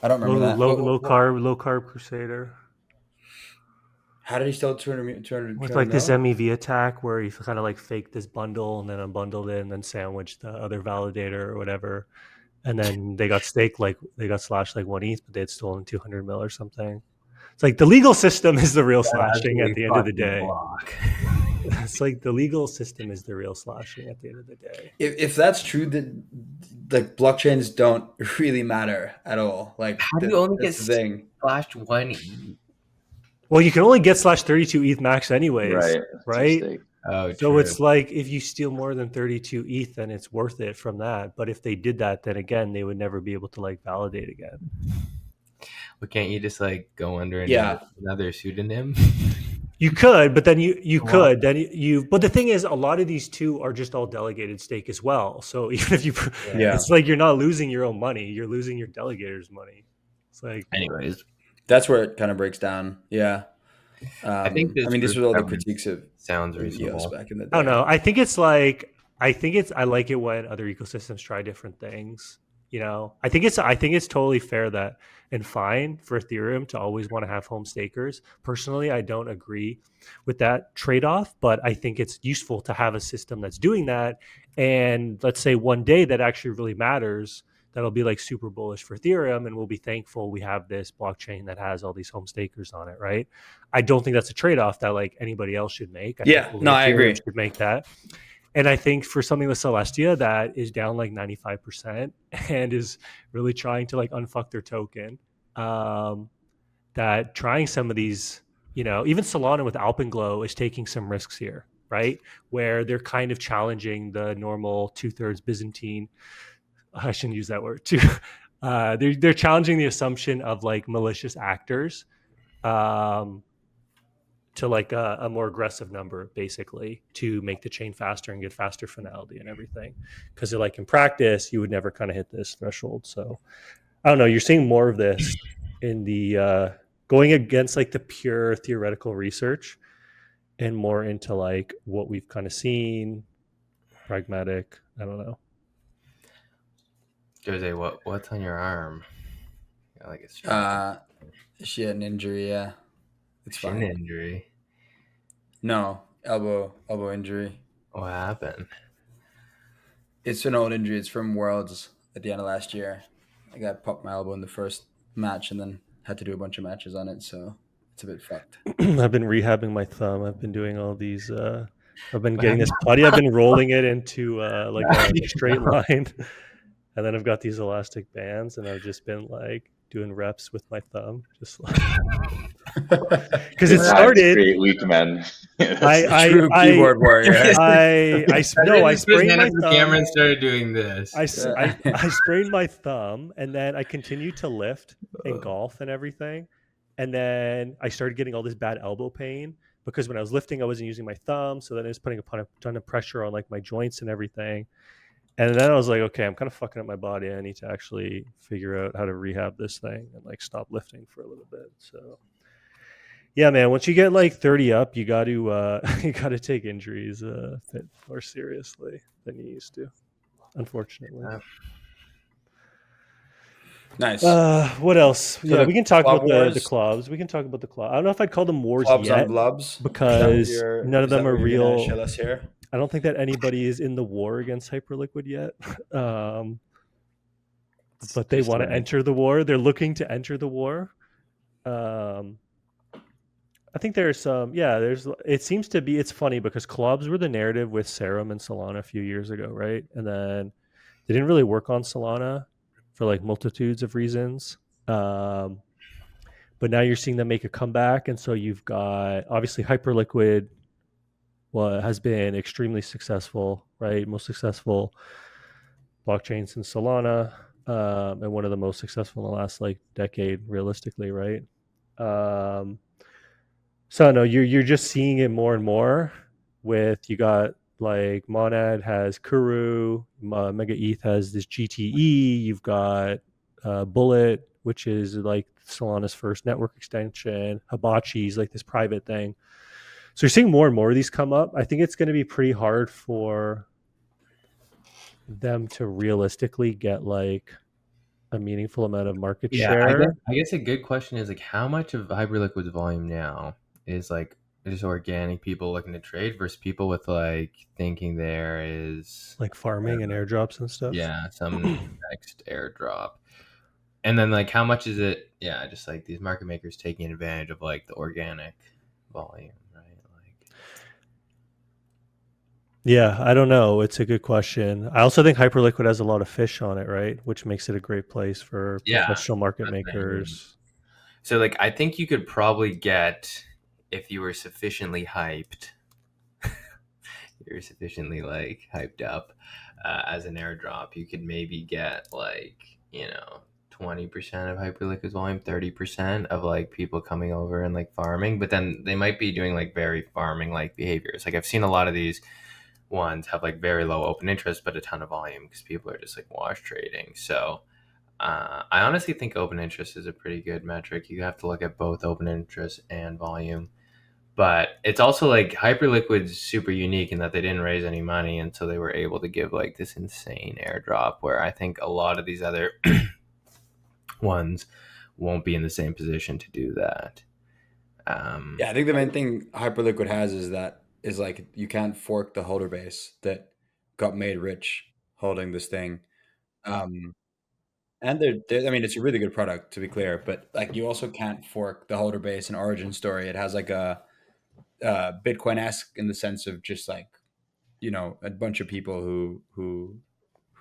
I don't remember that. Low carb crusader. How did he steal 200 With like this mil? MEV attack where he kind of like faked this bundle and then unbundled it and then sandwiched the other validator or whatever. And then they got staked, like they got slashed like 1 ETH, but they had stolen 200 mil or something. It's like the legal system is the real slashing at the end of the day. It's like the legal system is the real slashing at the end of the day. If that's true, then like blockchains don't really matter at all. Like how do you only get the thing? Flashed 1 ETH? Well, you can only get slash 32 ETH max anyways, right? Oh, so true. it's like if you steal more than 32 ETH, then it's worth it from that. But if they did that, then again, they would never be able to like validate again. Well, can't you just like go under another pseudonym? You could, but then you could. Then you. But the thing is, a lot of these too are just all delegated stake as well. So even if you, it's like you're not losing your own money; you're losing your delegator's money. It's like, anyways, that's where it kind of breaks down. Yeah. I think I mean, these were all the critiques of sounds reasonable back in the day. I don't know. I think I like it when other ecosystems try different things. You know, I think it's totally fair that and fine for Ethereum to always want to have home stakers. Personally, I don't agree with that trade-off, but I think it's useful to have a system that's doing that. And let's say one day that actually really matters, that'll be like super bullish for Ethereum, and we'll be thankful we have this blockchain that has all these home stakers on it, right? I don't think that's a trade-off that like anybody else should make. I agree. Should make that. And I think for something with Celestia that is down like 95% and is really trying to like unfuck their token, that trying some of these, you know, even Solana with Alpenglow is taking some risks here, right? Where they're kind of challenging the normal 2/3 Byzantine. I shouldn't use that word too. They're challenging the assumption of like malicious actors. To like a more aggressive number, basically, to make the chain faster and get faster finality and everything. Because like in practice, you would never kind of hit this threshold. So I don't know. You're seeing more of this in the going against like the pure theoretical research and more into like what we've kind of seen, pragmatic. I don't know. Jose, what's on your arm? Yeah, like a she had an injury. Yeah. It's fine. Injury? No, elbow injury. What happened? It's an old injury. It's from Worlds at the end of last year. I got popped my elbow in the first match and then had to do a bunch of matches on it, so it's a bit fucked. I've been rehabbing my thumb. I've been doing all these. I've been getting this putty. I've been rolling it into like a straight line, and then I've got these elastic bands, and I've just been like doing reps with my thumb, just like because it started. Great weak men. True keyboard warrior. I sprained my thumb. Cameron started doing this. I sprained my thumb, and then I continued to lift and golf and everything, and then I started getting all this bad elbow pain because when I was lifting, I wasn't using my thumb, so then it was putting a ton of pressure on like my joints and everything. And then I was like, okay, I'm kind of fucking up my body. I need to actually figure out how to rehab this thing and like stop lifting for a little bit. So yeah, man, once you get like 30 up, you got to take injuries a bit more seriously than you used to, unfortunately. Nice. What else? So yeah, we can talk about the wars? clubs. We can talk about the club. I don't know if I'd call them wars Clubs yet on blubs because none of them are real. Show us here. I don't think that anybody is in the war against HyperLiquid yet. But they want to enter the war. They're looking to enter the war. I think there's some, it seems to be, it's funny because clubs were the narrative with Serum and Solana a few years ago, right? And then they didn't really work on Solana for like multitudes of reasons. Um, but now you're seeing them make a comeback. And so you've got obviously HyperLiquid has been extremely successful, right? Most successful blockchain since Solana, and one of the most successful in the last like decade, realistically, right? Um, So no, you're just seeing it more and more. With you got like Monad has Kuru, Mega ETH has this GTE. You've got Bullet, which is like Solana's first network extension. Hibachi's like this private thing. So you're seeing more and more of these come up. I think it's going to be pretty hard for them to realistically get like a meaningful amount of market Yeah, share. I guess a good question is like how much of HyperLiquid's volume now is like just organic people looking to trade versus people with like thinking there is Like farming and airdrops and stuff. some next airdrop. And then like how much is it just like these market makers taking advantage of like the organic volume, right? Like Yeah, I don't know. It's a good question. I also think HyperLiquid has a lot of fish on it, right? Which makes it a great place for yeah, professional market that's what I mean. makers. So like I think you could probably get if you were sufficiently hyped you're sufficiently like hyped up as an airdrop, you could maybe get like 20% of Hyperliquid's volume, 30% of like people coming over and like farming, but then they might be doing like very farming like behaviors. Like I've seen a lot of these ones have like very low open interest but a ton of volume because people are just like wash trading. So I honestly think open interest is a pretty good metric. You have to look at both open interest and volume. But it's also like Hyperliquid's super unique in that they didn't raise any money until they were able to give like this insane airdrop where I think a lot of these other ones won't be in the same position to do that. Yeah, I think the main thing Hyperliquid has is like you can't fork the holder base that got made rich holding this thing. Um, and I mean, it's a really good product to be clear, but like you also can't fork the holder base and origin story. It has like a Bitcoin-esque in the sense of just like a bunch of people who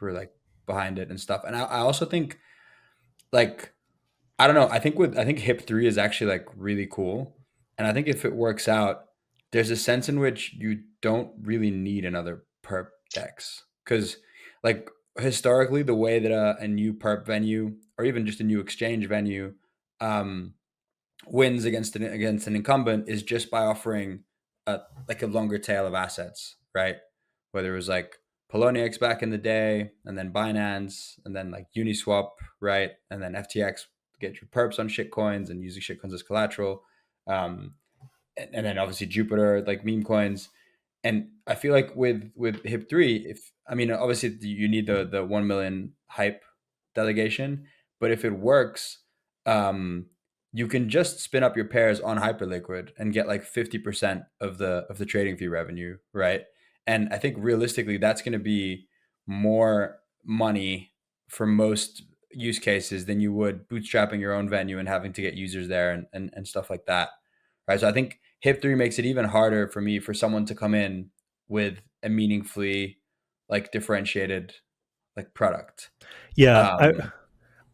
are like behind it and stuff. And I also think like I don't know. I think Hip 3 is actually like really cool. And I think if it works out, there's a sense in which you don't really need another perp dex. Because like historically, the way that a new perp venue or even just a new exchange venue um, wins against an incumbent is just by offering like a longer tail of assets, right? Whether it was like Poloniex back in the day, and then Binance, and then like Uniswap, right, and then FTX get your perps on shitcoins and using shitcoins as collateral, and then obviously Jupiter like meme coins. And I feel like with Hip 3, if I mean obviously you need the 1 million hype delegation, but if it works, um, you can just spin up your pairs on Hyperliquid and get like 50% of the trading fee revenue, right? And I think realistically that's going to be more money for most use cases than you would bootstrapping your own venue and having to get users there and stuff like that, right? So I think Hip 3 makes it even harder for me for someone to come in with a meaningfully like differentiated like product. Yeah, Um,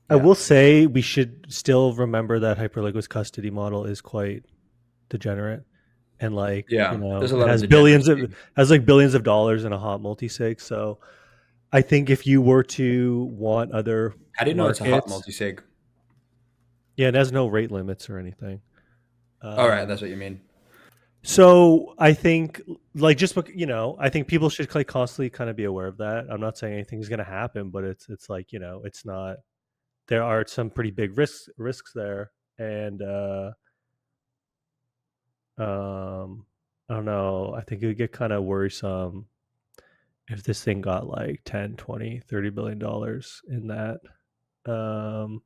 I yeah. will say we should still remember that Hyperliquid's custody model is quite degenerate, and like Yeah. There's a it lot of has billions of degeneracy. has like billions of dollars in a hot multi-sig. So I think if you were to want other How do you know it's a hot markets, multi-sig? yeah, it has no rate limits or anything. All right, Um, that's what you mean. so I think like I think people should like constantly kind of be aware of that. I'm not saying anything's going to happen, but it's like it's not. There are some pretty big risks there, and I don't know. I think it would get kind of worrisome if this thing got like 10, 20, 30 billion dollars in that. Um,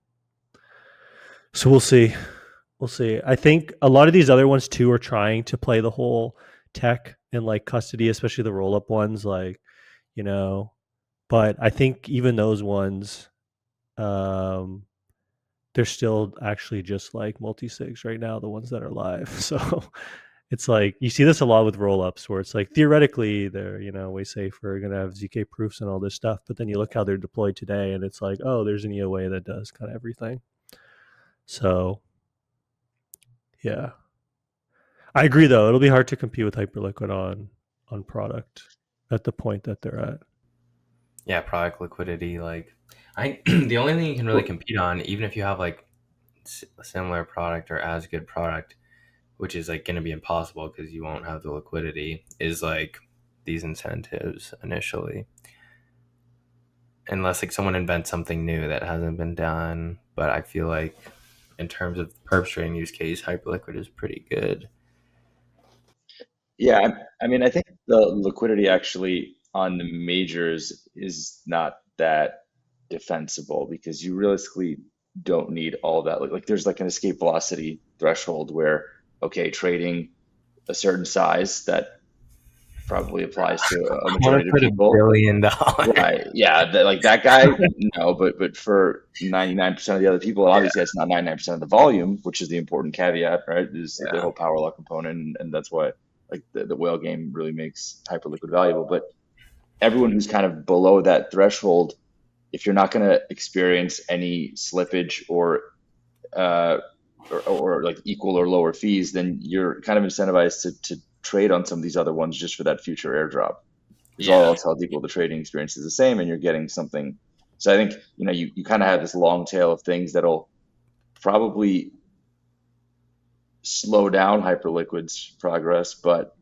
so we'll see. We'll see. I think a lot of these other ones too are trying to play the whole tech and like custody, especially the roll up ones, like, you know, but I think even those ones, um, they're still actually just like multi-sigs right now, the ones that are live. So it's like you see this a lot with roll-ups where it's like theoretically they're, way safer, going to have ZK proofs and all this stuff, but then you look how they're deployed today and it's like, oh, there's an EOA that does kind of everything. So yeah, I agree though, it'll be hard to compete with HyperLiquid on product at the point that they're at. Yeah, product liquidity. Like, the only thing you can really compete on, even if you have like a similar product or as good product, which is like going to be impossible because you won't have the liquidity, is like these incentives initially, unless like someone invents something new that hasn't been done. But I feel like in terms of perp trading use case, HyperLiquid is pretty good. Yeah, I mean, I think the liquidity actually on the majors is not that defensible because you realistically don't need all that. Like there's like an escape velocity threshold where, okay, trading a certain size that probably applies to a I want majority to of put people. $1 billion. Right. Yeah. Like that guy, no, but for 99% of the other people, obviously that's not 99% of the volume, which is the important caveat, right? Is the whole power law component. And that's why like the whale game really makes hyperliquid valuable. But everyone who's kind of below that threshold, if you're not going to experience any slippage or like equal or lower fees, then you're kind of incentivized to trade on some of these other ones just for that future airdrop. Because all else held equal, the trading experience is the same, and you're getting something. So I think you kind of have this long tail of things that'll probably slow down Hyperliquid's progress, but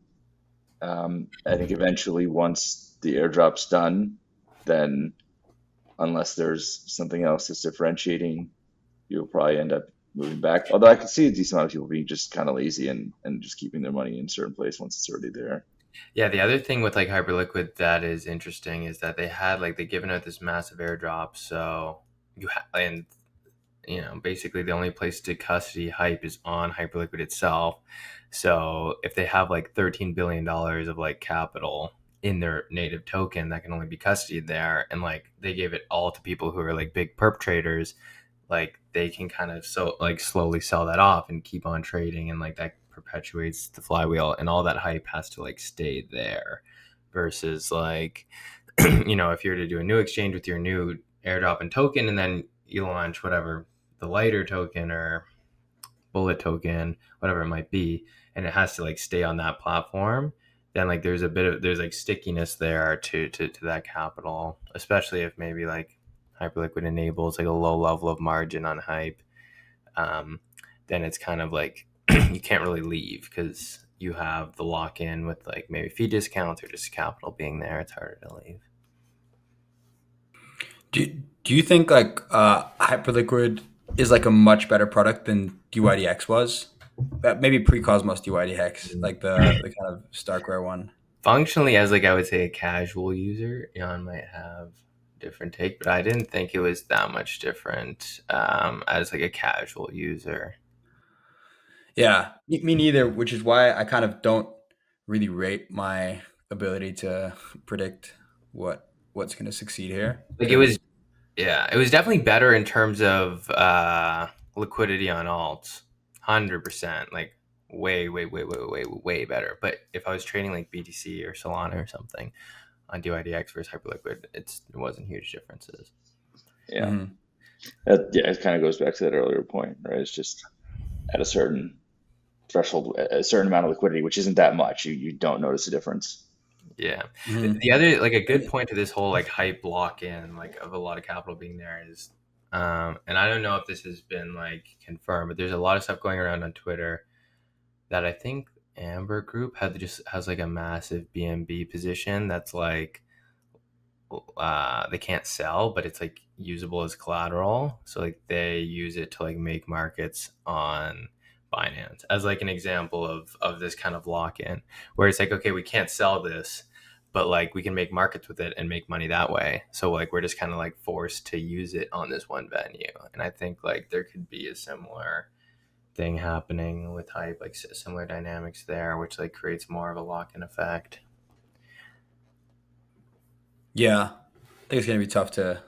I think eventually once the airdrop's done, then unless there's something else that's differentiating, you'll probably end up moving back. Although I can see a decent amount of people being just kind of lazy and just keeping their money in a certain place once it's already there. Yeah, the other thing with like HyperLiquid that is interesting is that they had like they given out this massive airdrop, so and basically the only place to custody hype is on HyperLiquid itself. So if they have like $13 billion of like capital in their native token that can only be custodied there, and like they gave it all to people who are like big perp traders, like they can kind of slowly sell that off and keep on trading, and like that perpetuates the flywheel, and all that hype has to like stay there versus like if you're to do a new exchange with your new airdrop and token and then you launch whatever the lighter token or bullet token, whatever it might be, and it has to like stay on that platform, then like there's like stickiness there to that capital, especially if maybe like HyperLiquid enables like a low level of margin on hype. Then it's kind of like you can't really leave because you have the lock-in with like maybe fee discounts or just capital being there. It's harder to leave. Do you think like HyperLiquid is like a much better product than DYDX was? Maybe pre-Cosmos DYDX, like the kind of Starkware one. Functionally, as like I would say a casual user, Jan might have a different take, but I didn't think it was that much different as like a casual user. Yeah, me neither, which is why I kind of don't really rate my ability to predict what's going to succeed here. Like it was definitely better in terms of liquidity on alts, 100%, like way better. But if I was trading like BTC or Solana or something on DYDX versus HyperLiquid, it wasn't huge differences. Yeah. Mhm. It kind of goes back to that earlier point, right? It's just at a certain threshold, a certain amount of liquidity, which isn't that much, you don't notice a difference. Yeah. Mhm. The other like a good point to this whole like hype lock-in like of a lot of capital being there is and I don't know if this has been like confirmed, but there's a lot of stuff going around on Twitter that I think Amber Group has like a massive BNB position that's like they can't sell, but it's like usable as collateral. So like they use it to like make markets on Binance as like an example of this kind of lock-in where it's like, okay, we can't sell this, but like we can make markets with it and make money that way. So like we're just kind of like forced to use it on this one venue. And I think like there could be a similar thing happening with hype, like similar dynamics there, which like creates more of a lock-in effect. Yeah, I think it's going to be tough to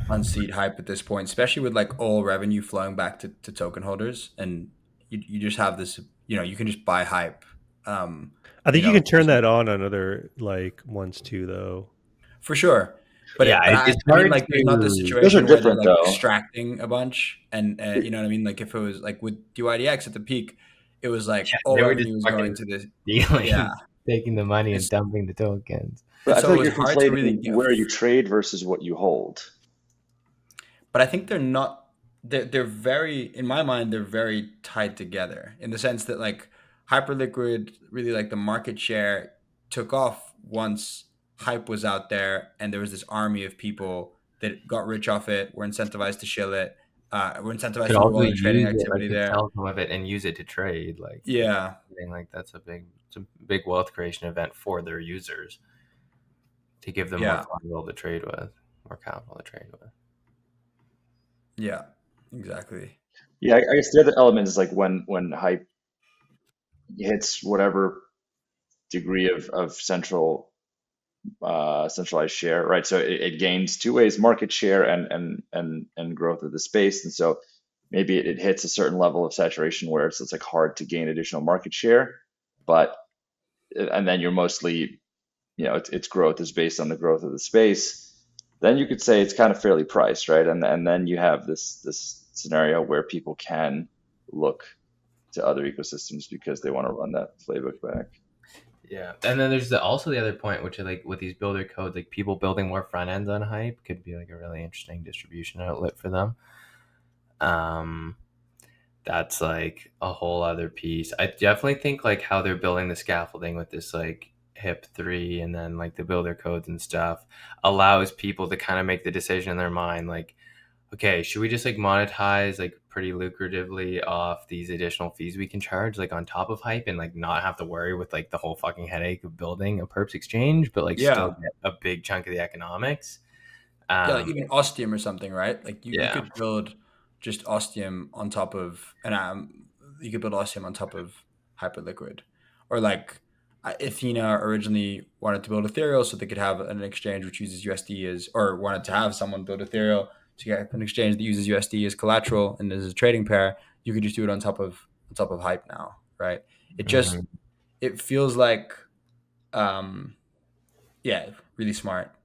unseat hype at this point, especially with like all revenue flowing back to token holders, and you just have this, you can just buy hype. I think you can turn that on other like ones too, though. For sure. Yeah, I it's mean, hard like, there's not this to. Those are situation where they're different like though. extracting a bunch, and you know what I mean. Like, if it was like with DYDX at the peak, it was like all They were just revenue was going fucking to this. stealing, Yeah, taking the money and it's dumping the tokens. But and I so feel it like was you're hard to really conflating where you trade versus what you hold. but I think they're not. They're very, in my mind, they're very tied together in the sense that like HyperLiquid, really like the market share took off once hype was out there, and there was this army of people that got rich off it, were incentivized to shill it, were incentivized Could to do also all their trading use it, like activity could there. sell some of it and use it to trade. Like Yeah, that's it's a big wealth creation event for their users to give them more yeah, collateral to trade with, more capital to trade with. yeah, exactly. Yeah, I guess the other element is like when hype hits whatever degree of centralized share, right? So it gains two ways: market share and growth of the space. And so maybe it hits a certain level of saturation where it's like hard to gain additional market share, but and then you're mostly, its growth is based on the growth of the space. Then you could say it's kind of fairly priced, right? And then you have this scenario where people can look to other ecosystems because they want to run that playbook back. Yeah, and then there's also the other point, which is like with these builder codes, like people building more front ends on hype could be like a really interesting distribution outlet for them. That's like a whole other piece. I definitely think like how they're building the scaffolding with this like HIP3 and then like the builder codes and stuff allows people to kind of make the decision in their mind, like, okay, should we just like monetize like pretty lucratively off these additional fees we can charge like on top of hype and like not have to worry with like the whole fucking headache of building a perps exchange, but like still Yeah, get a big chunk of the economics. yeah, like Um, even Ostium or something, right? Like you yeah, could build just Ostium on top of, and you could build Ostium on top of HyperLiquid, or like Ethena originally wanted to build Ethereal so they could have an exchange which uses USD as, or wanted to have someone build Ethereal to get an exchange that uses USD as collateral and as a trading pair. You could just do it on top of Hype now, right? It just mhm, it feels like, um, yeah, really smart,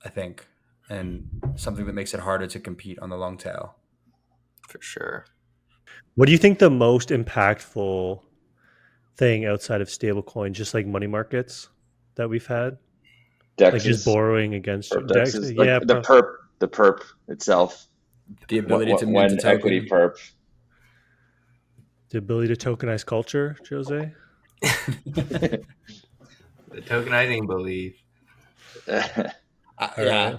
I think, and something that makes it harder to compete on the long tail. for sure. What do you think the most impactful thing outside of stablecoin, just like money markets that we've had, like just Dexes, borrowing against perp Dex? dexes, like Yeah, the perp itself. The ability to mint a When equity token. perp. the ability to tokenize culture, Jose. The tokenizing belief. Yeah,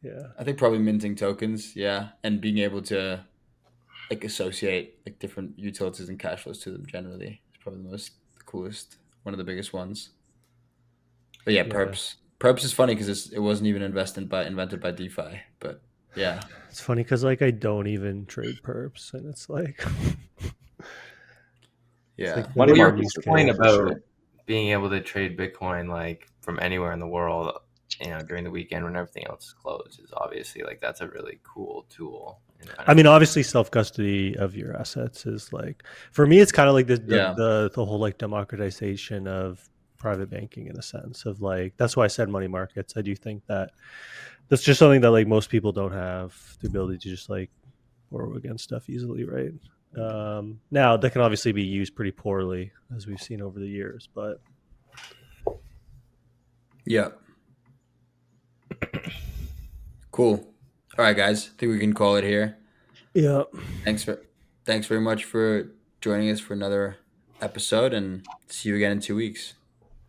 Yeah. I think probably minting tokens. Yeah, and being able to like associate like different utilities and cash flows to them generally is probably the coolest, one of the biggest ones. But yeah, Yeah. perps is funny because it wasn't even invented by DeFi. But yeah, It's funny because like I don't even trade perps, and it's like it's yeah, like the Money Well, your main markets use are case. cool point for about sure. being able to trade Bitcoin like from anywhere in the world, during the weekend when everything else is closed is obviously like that's a really cool tool. I mean, obviously, self custody of your assets is like for me, it's kind of like yeah, the whole like democratization of private banking in a sense of like that's why I said money markets. I do think that that's just something that like most people don't have the ability to just like borrow against stuff easily, right? Now that can obviously be used pretty poorly as we've seen over the years, but yeah. Cool. All right, guys. I think we can call it here. yeah, Thanks for thanks very much for joining us for another episode, and see you again in 2 weeks.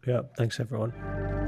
yeah. Thanks everyone.